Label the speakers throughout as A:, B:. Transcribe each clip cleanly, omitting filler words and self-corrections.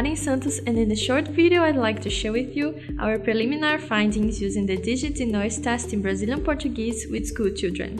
A: Karen Santos, and in the short video I'd like to share with you our preliminary findings using the digit in noise test in Brazilian Portuguese with school children.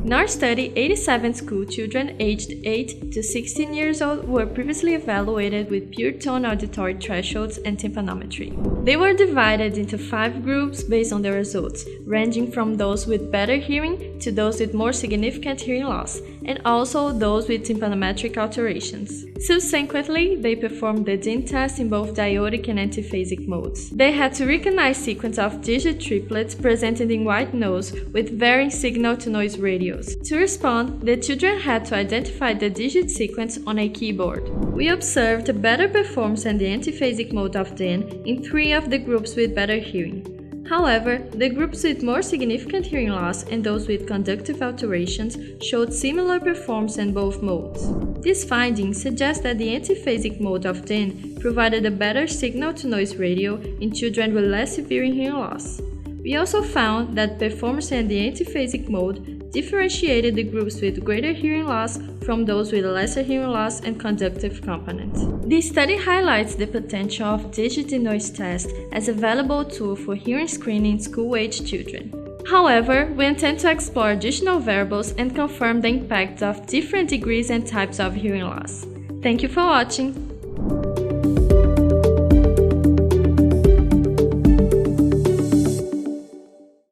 A: In our study, 87 school children aged 8 to 16 years old were previously evaluated with pure tone auditory thresholds and tympanometry. They were divided into 5 groups based on their results, ranging from those with better hearing to those with more significant hearing loss, and also those with tympanometric alterations. Subsequently, they performed the DIN test in both diotic and antiphasic modes. They had to recognize sequence of digit triplets presented in white noise with varying signal-to-noise ratios. To respond, the children had to identify the digit sequence on a keyboard. We observed a better performance in the antiphasic mode of DIN in 3 of the groups with better hearing. However, the groups with more significant hearing loss and those with conductive alterations showed similar performance in both modes. These findings suggest that the antiphasic mode of DIN provided a better signal-to-noise ratio in children with less severe hearing loss. We also found that performance in the antiphasic mode differentiated the groups with greater hearing loss from those with lesser hearing loss and conductive components. This study highlights the potential of digit in noise test as a valuable tool for hearing screening in school-age children. However, we intend to explore additional variables and confirm the impact of different degrees and types of hearing loss. Thank you for watching!